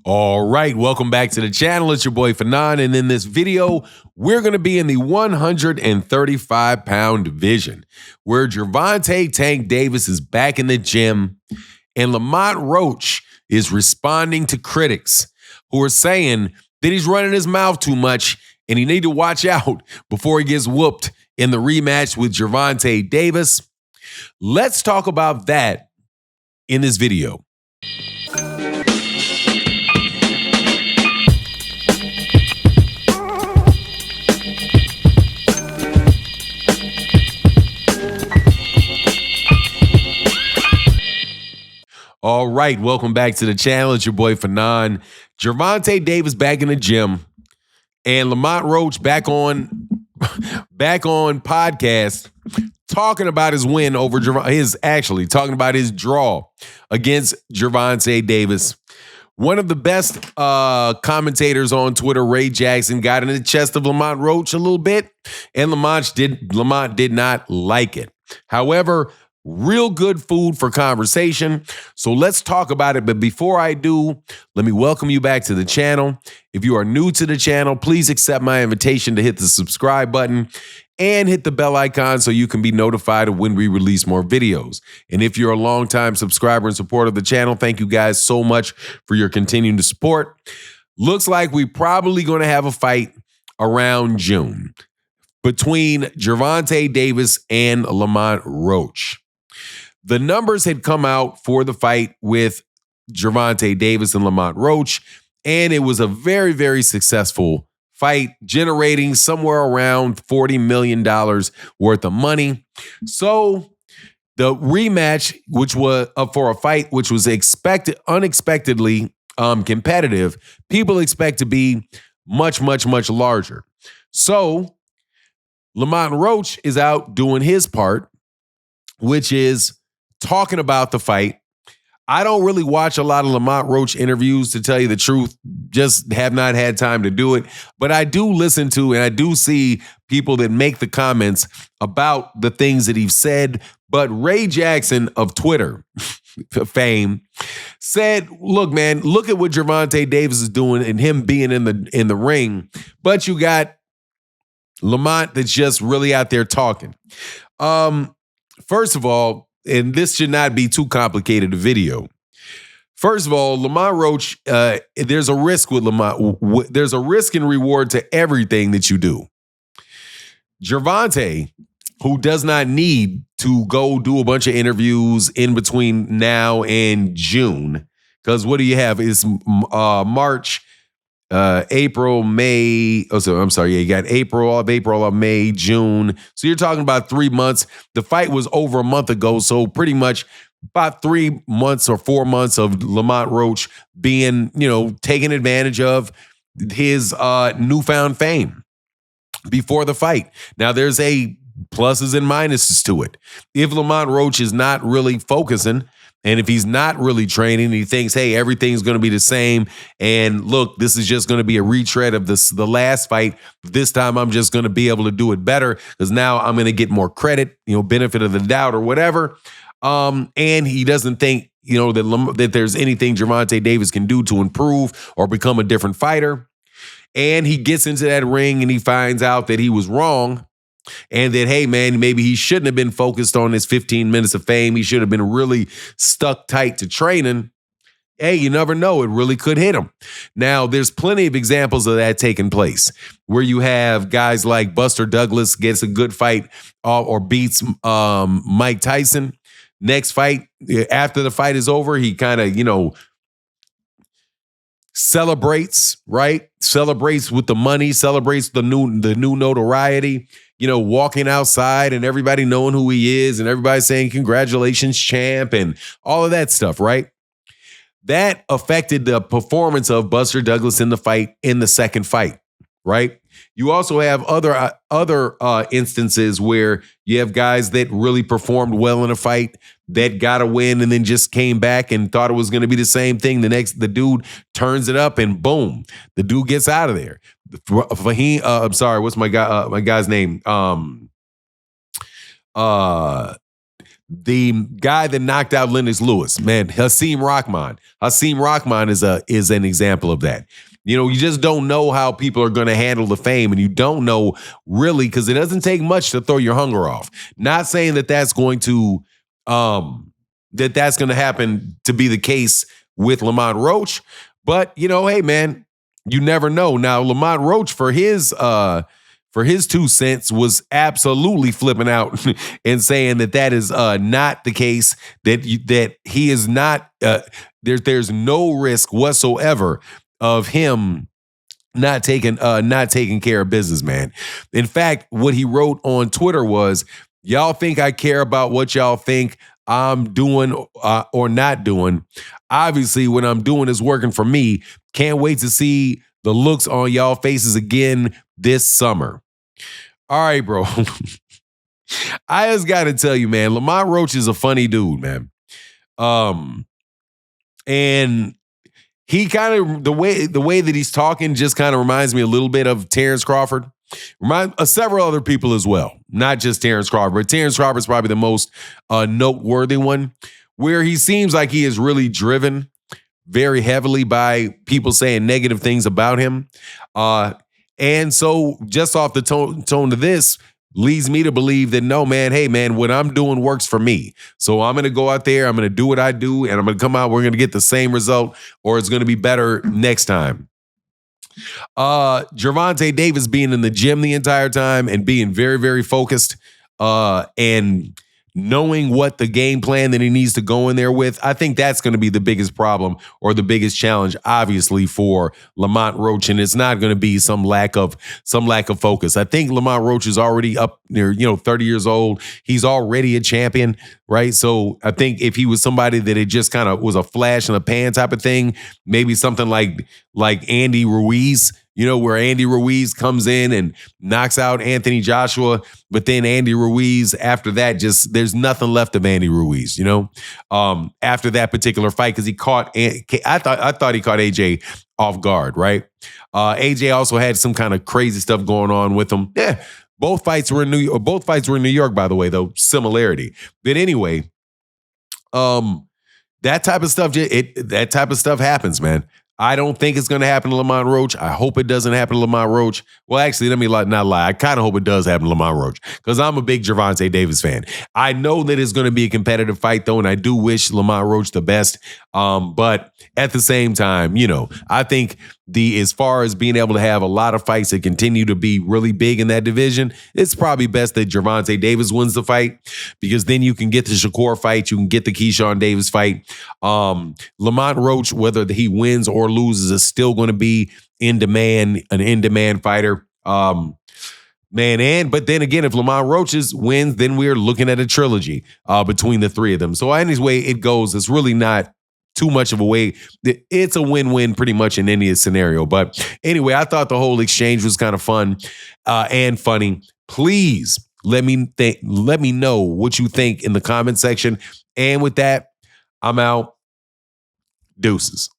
All right, welcome back to the channel. It's your boy Fanon, and in this video, we're going to be in the 135-pound division, where Gervonta Tank Davis is back in the gym, and Lamont Roach is responding to critics who are saying that he's running his mouth too much, and he need to watch out before he gets whooped in the rematch with Gervonta Davis. Let's talk about that in this video. All right, welcome back to the channel. It's your boy Fanon. Gervonta Davis back in the gym, and Lamont Roach back on podcast talking about his win over talking about his draw against Gervonta Davis. One of the best commentators on Twitter, Ray Jackson, got in the chest of Lamont Roach a little bit, and Lamont did not like it. However, real good food for conversation. So let's talk about it. But before I do, let me welcome you back to the channel. If you are new to the channel, please accept my invitation to hit the subscribe button and hit the bell icon so you can be notified of when we release more videos. And if you're a longtime subscriber and supporter of the channel, thank you guys so much for your continued support. Looks like we're probably going to have a fight around June between Gervonta Davis and Lamont Roach. The numbers had come out for the fight with Gervonta Davis and Lamont Roach, and it was a very, very successful fight, generating somewhere around $40 million worth of money. So the rematch, which was for a fight which was unexpectedly competitive, people expect to be much, much, much larger. So Lamont Roach is out doing his part, which is talking about the fight. I don't really watch a lot of Lamont Roach interviews, to tell you the truth. Just have not had time to do it. But I do listen to and I do see people that make the comments about the things that he's said. But Ray Jackson of Twitter fame said, look, man, look at what Gervonta Davis is doing and him being in the ring. But you got Lamont that's just really out there talking. First of all, and this should not be too complicated a video. First of all, Lamont Roach, there's a risk with Lamont. There's a risk and reward to everything that you do. Gervonta, who does not need to go do a bunch of interviews in between now and June, because what do you have? It's March, April, May. Oh, so I'm sorry. Yeah, you got April, May, June. So you're talking about 3 months. The fight was over a month ago. So pretty much about 3 months or 4 months of Lamont Roach being, taking advantage of his newfound fame before the fight. Now there's pluses and minuses to it. If Lamont Roach is not really focusing, and if he's not really training, he thinks, hey, everything's going to be the same. And look, this is just going to be a retread of the last fight. This time I'm just going to be able to do it better because now I'm going to get more credit, benefit of the doubt or whatever. And he doesn't think, that there's anything Gervonta Davis can do to improve or become a different fighter. And he gets into that ring and he finds out that he was wrong. And that, hey, man, maybe he shouldn't have been focused on his 15 minutes of fame. He should have been really stuck tight to training. Hey, you never know. It really could hit him. Now, there's plenty of examples of that taking place where you have guys like Buster Douglas gets a good fight or beats Mike Tyson. Next fight, after the fight is over, he kind of, celebrates, right? Celebrates with the money, celebrates the new notoriety. Walking outside and everybody knowing who he is and everybody saying, congratulations, champ, and all of that stuff, right? That affected the performance of Buster Douglas in the second fight, right? You also have other instances where you have guys that really performed well in a fight that got a win and then just came back and thought it was going to be the same thing. The dude turns it up and boom, the dude gets out of there. I'm sorry, what's my guy's name? the guy that knocked out Lennox Lewis, man, Hakeem Rahman. Hakeem Rahman is an example of that. You just don't know how people are going to handle the fame, and you don't know really because it doesn't take much to throw your hunger off. Not saying that that's going to happen to be the case with Lamont Roach, but hey man, you never know. Now Lamont Roach for his 2 cents was absolutely flipping out and saying that is not the case, that he is not there's no risk whatsoever of him not taking care of business, man. In fact, what he wrote on Twitter was, y'all think I care about what y'all think I'm doing or not doing. Obviously, what I'm doing is working for me. Can't wait to see the looks on y'all faces again this summer. All right, bro. I just got to tell you, man, Lamont Roach is a funny dude, man. And he kind of, the way that he's talking just kind of reminds me a little bit of Terrence Crawford. Several other people as well, not just Terrence Crawford. But Terrence Crawford's probably the most noteworthy one, where he seems like he is really driven very heavily by people saying negative things about him. And so just off the tone of this leads me to believe that, no, man, hey, man, what I'm doing works for me. So I'm going to go out there, I'm going to do what I do, and I'm going to come out, we're going to get the same result, or it's going to be better next time. Gervonta Davis being in the gym the entire time and being very, very focused and knowing what the game plan that he needs to go in there with, I think that's going to be the biggest problem or the biggest challenge, obviously, for Lamont Roach. And it's not going to be some lack of focus. I think Lamont Roach is already up near 30 years old. He's already a champion, right? So I think if he was somebody that it just kind of was a flash in the pan type of thing, maybe something like Andy Ruiz, where Andy Ruiz comes in and knocks out Anthony Joshua, but then Andy Ruiz after that, just there's nothing left of Andy Ruiz, after that particular fight, because he caught, I thought he caught AJ off guard, right? AJ also had some kind of crazy stuff going on with him. Yeah, both fights were in New York, by the way, though, similarity. But anyway, that type of stuff happens, man. I don't think it's going to happen to Lamont Roach. I hope it doesn't happen to Lamont Roach. Well, actually, let me not lie. I kind of hope it does happen to Lamont Roach because I'm a big Gervonta Davis fan. I know that it's going to be a competitive fight, though, and I do wish Lamont Roach the best. But at the same time, I think as far as being able to have a lot of fights that continue to be really big in that division, it's probably best that Gervonta Davis wins the fight because then you can get the Shakur fight, you can get the Keyshawn Davis fight. Lamont Roach, whether he wins or loses, is still going to be an in-demand fighter. But then again, if Lamont Roach wins, then we're looking at a trilogy between the three of them. So any way it goes, it's really not too much of a way. It's a win-win pretty much in any scenario. But anyway, I thought the whole exchange was kind of fun and funny. Please let me know what you think in the comment section. And with that, I'm out. Deuces.